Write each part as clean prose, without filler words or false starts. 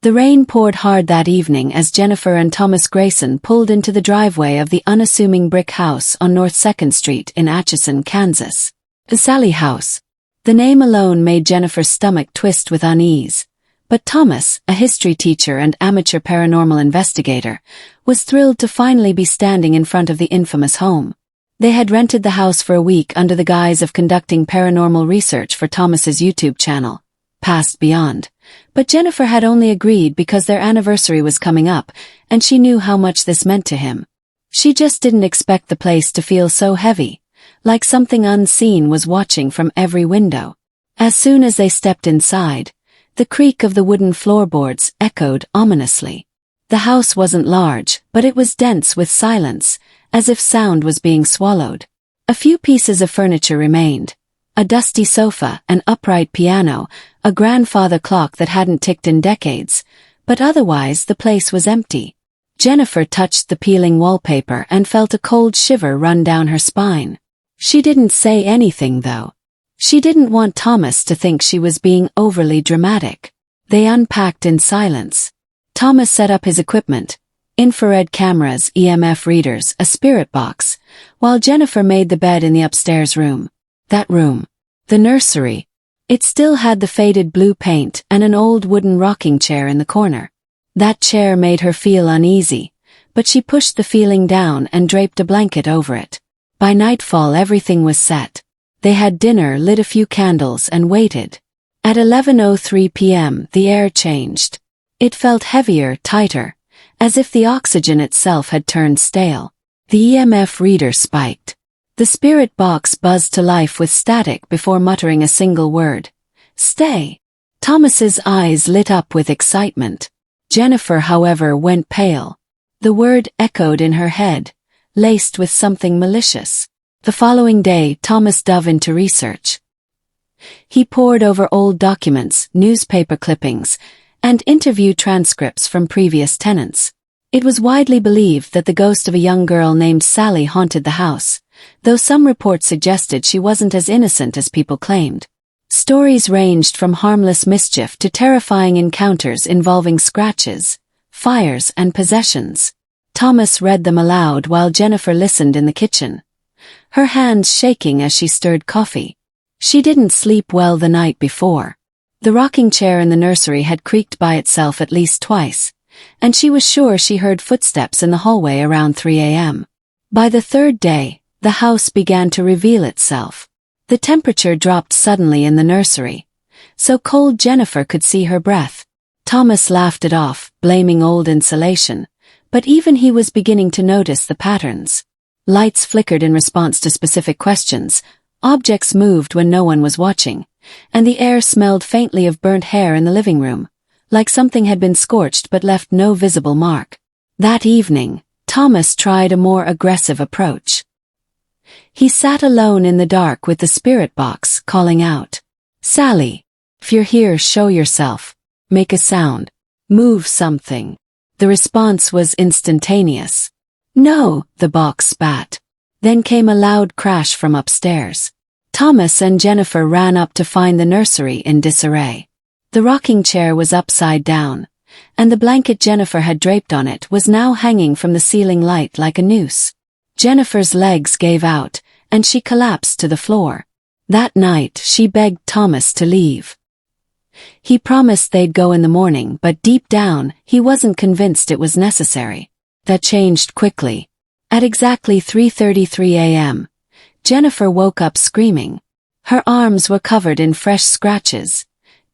The rain poured hard that evening as Jennifer and Thomas Grayson pulled into the driveway of the unassuming brick house on North 2nd Street in Atchison, Kansas. The Sally House. The name alone made Jennifer's stomach twist with unease. But Thomas, a history teacher and amateur paranormal investigator, was thrilled to finally be standing in front of the infamous home. They had rented the house for a week under the guise of conducting paranormal research for Thomas's YouTube channel, Past Beyond. But Jennifer had only agreed because their anniversary was coming up, and she knew how much this meant to him. She just didn't expect the place to feel so heavy, like something unseen was watching from every window. As soon as they stepped inside, the creak of the wooden floorboards echoed ominously. The house wasn't large, but it was dense with silence, as if sound was being swallowed. A few pieces of furniture remained. A dusty sofa, an upright piano, a grandfather clock that hadn't ticked in decades, but otherwise the place was empty. Jennifer touched the peeling wallpaper and felt a cold shiver run down her spine. She didn't say anything though. She didn't want Thomas to think she was being overly dramatic. They unpacked in silence. Thomas set up his equipment, infrared cameras, EMF readers, a spirit box, while Jennifer made the bed in the upstairs room. That room. The nursery. It still had the faded blue paint and an old wooden rocking chair in the corner. That chair made her feel uneasy, but she pushed the feeling down and draped a blanket over it. By nightfall everything was set. They had dinner, lit a few candles, and waited. At 11:03 p.m. the air changed. It felt heavier, tighter, as if the oxygen itself had turned stale. The EMF reader spiked. The spirit box buzzed to life with static before muttering a single word. Stay. Thomas's eyes lit up with excitement. Jennifer, however, went pale. The word echoed in her head, laced with something malicious. The following day, Thomas dove into research. He pored over old documents, newspaper clippings, and interview transcripts from previous tenants. It was widely believed that the ghost of a young girl named Sally haunted the house, though some reports suggested she wasn't as innocent as people claimed. Stories ranged from harmless mischief to terrifying encounters involving scratches, fires, and possessions. Thomas read them aloud while Jennifer listened in the kitchen, her hands shaking as she stirred coffee. She didn't sleep well the night before. The rocking chair in the nursery had creaked by itself at least twice, and she was sure she heard footsteps in the hallway around 3 a.m. By the third day, the house began to reveal itself. The temperature dropped suddenly in the nursery, so cold Jennifer could see her breath. Thomas laughed it off, blaming old insulation, but even he was beginning to notice the patterns. Lights flickered in response to specific questions, objects moved when no one was watching, and the air smelled faintly of burnt hair in the living room, like something had been scorched but left no visible mark. That evening, Thomas tried a more aggressive approach. He sat alone in the dark with the spirit box, calling out, "Sally, if you're here, show yourself. Make a sound. Move something." The response was instantaneous. "No," the box spat. Then came a loud crash from upstairs. Thomas and Jennifer ran up to find the nursery in disarray. The rocking chair was upside down, and the blanket Jennifer had draped on it was now hanging from the ceiling light like a noose. Jennifer's legs gave out, and she collapsed to the floor. That night, she begged Thomas to leave. He promised they'd go in the morning, but deep down, he wasn't convinced it was necessary. That changed quickly. At exactly 3:33 a.m., Jennifer woke up screaming. Her arms were covered in fresh scratches,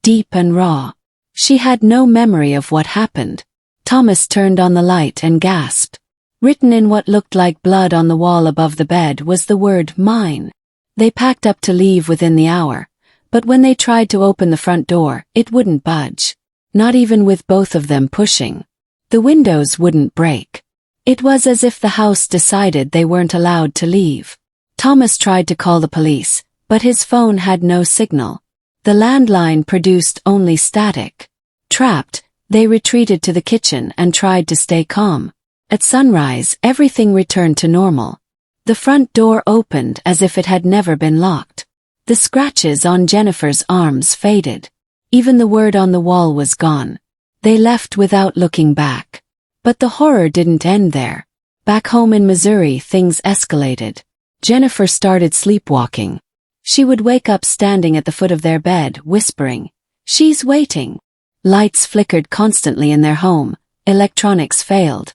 deep and raw. She had no memory of what happened. Thomas turned on the light and gasped. Written in what looked like blood on the wall above the bed was the word "mine." They packed up to leave within the hour, but when they tried to open the front door, it wouldn't budge. Not even with both of them pushing. The windows wouldn't break. It was as if the house decided they weren't allowed to leave. Thomas tried to call the police, but his phone had no signal. The landline produced only static. Trapped, they retreated to the kitchen and tried to stay calm. At sunrise, everything returned to normal. The front door opened as if it had never been locked. The scratches on Jennifer's arms faded. Even the word on the wall was gone. They left without looking back. But the horror didn't end there. Back home in Missouri, things escalated. Jennifer started sleepwalking. She would wake up standing at the foot of their bed, whispering, "She's waiting." Lights flickered constantly in their home, electronics failed,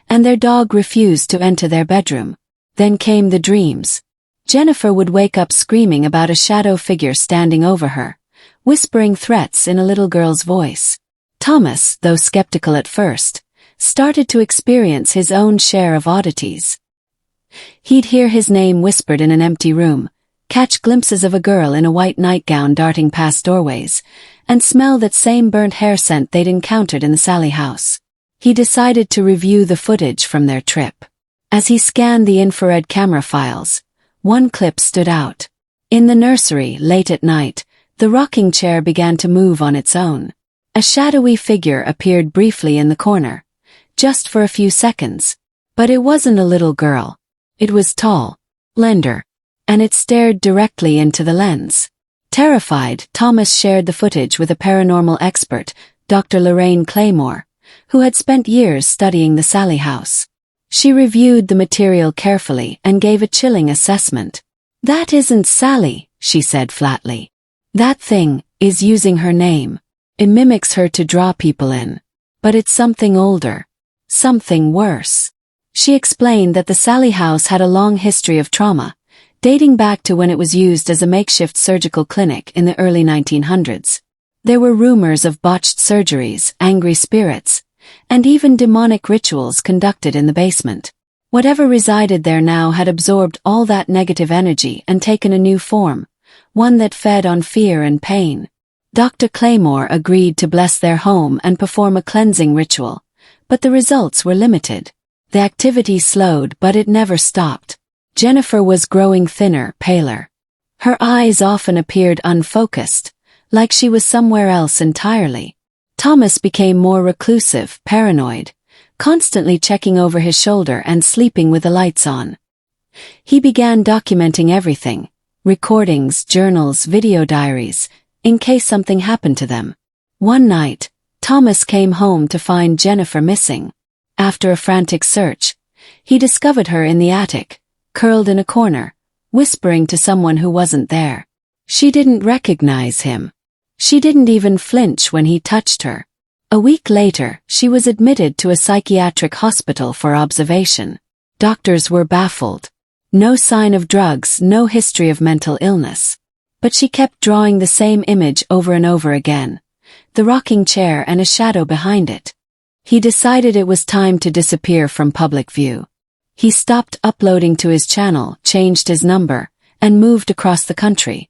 and their dog refused to enter their bedroom. Then came the dreams. Jennifer would wake up screaming about a shadow figure standing over her, whispering threats in a little girl's voice. Thomas, though skeptical at first, started to experience his own share of oddities. He'd hear his name whispered in an empty room, catch glimpses of a girl in a white nightgown darting past doorways, and smell that same burnt hair scent they'd encountered in the Sally house. He decided to review the footage from their trip. As he scanned the infrared camera files, one clip stood out. In the nursery, late at night, the rocking chair began to move on its own. A shadowy figure appeared briefly in the corner, just for a few seconds. But it wasn't a little girl. It was tall, slender, and it stared directly into the lens. Terrified, Thomas shared the footage with a paranormal expert, Dr. Lorraine Claymore, who had spent years studying the Sally house. She reviewed the material carefully and gave a chilling assessment. "That isn't Sally," she said flatly. "That thing is using her name. It mimics her to draw people in. But it's something older. Something worse." She explained that the Sally house had a long history of trauma, dating back to when it was used as a makeshift surgical clinic in the early 1900s. There were rumors of botched surgeries, angry spirits, and even demonic rituals conducted in the basement. Whatever resided there now had absorbed all that negative energy and taken a new form, one that fed on fear and pain. Dr. Claymore agreed to bless their home and perform a cleansing ritual, but the results were limited. The activity slowed, but it never stopped. Jennifer was growing thinner, paler. Her eyes often appeared unfocused, like she was somewhere else entirely. Thomas became more reclusive, paranoid, constantly checking over his shoulder and sleeping with the lights on. He began documenting everything, recordings, journals, video diaries, in case something happened to them. One night, Thomas came home to find Jennifer missing. After a frantic search, he discovered her in the attic, curled in a corner, whispering to someone who wasn't there. She didn't recognize him. She didn't even flinch when he touched her. A week later, she was admitted to a psychiatric hospital for observation. Doctors were baffled. No sign of drugs, no history of mental illness. But she kept drawing the same image over and over again, the rocking chair and a shadow behind it. He decided it was time to disappear from public view. He stopped uploading to his channel, changed his number, and moved across the country.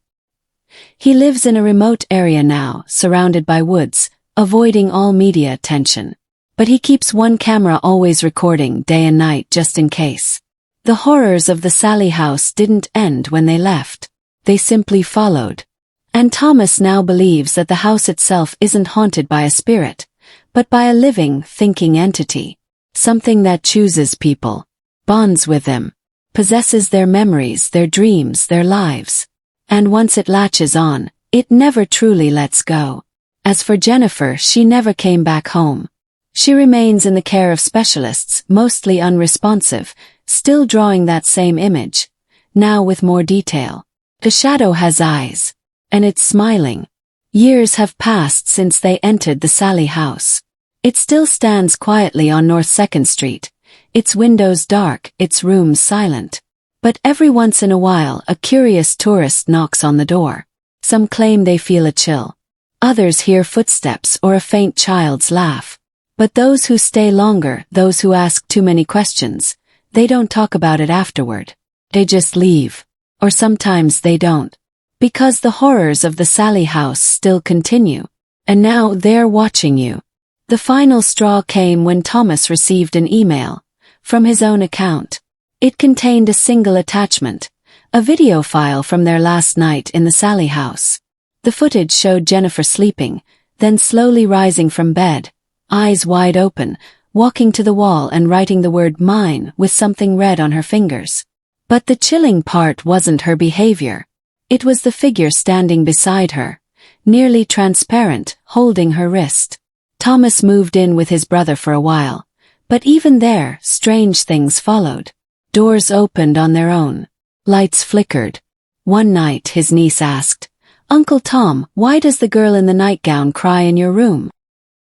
He lives in a remote area now, surrounded by woods, avoiding all media attention. But he keeps one camera always recording day and night just in case. The horrors of the Sally house didn't end when they left. They simply followed. And Thomas now believes that the house itself isn't haunted by a spirit, but by a living, thinking entity. Something that chooses people, bonds with them, possesses their memories, their dreams, their lives. And once it latches on, it never truly lets go. As for Jennifer, she never came back home. She remains in the care of specialists, mostly unresponsive, still drawing that same image, now with more detail. The shadow has eyes, and it's smiling. Years have passed since they entered the Sally house. It still stands quietly on North 2nd Street, its windows dark, its rooms silent. But every once in a while a curious tourist knocks on the door. Some claim they feel a chill. Others hear footsteps or a faint child's laugh. But those who stay longer, those who ask too many questions, they don't talk about it afterward. They just leave. Or sometimes they don't. Because the horrors of the Sally house still continue. And now they're watching you. The final straw came when Thomas received an email from his own account. It contained a single attachment, a video file from their last night in the Sally house. The footage showed Jennifer sleeping, then slowly rising from bed, eyes wide open, walking to the wall and writing the word mine with something red on her fingers. But the chilling part wasn't her behavior. It was the figure standing beside her, nearly transparent, holding her wrist. Thomas moved in with his brother for a while, but even there, strange things followed. Doors opened on their own. Lights flickered. One night his niece asked, "Uncle Tom, why does the girl in the nightgown cry in your room?"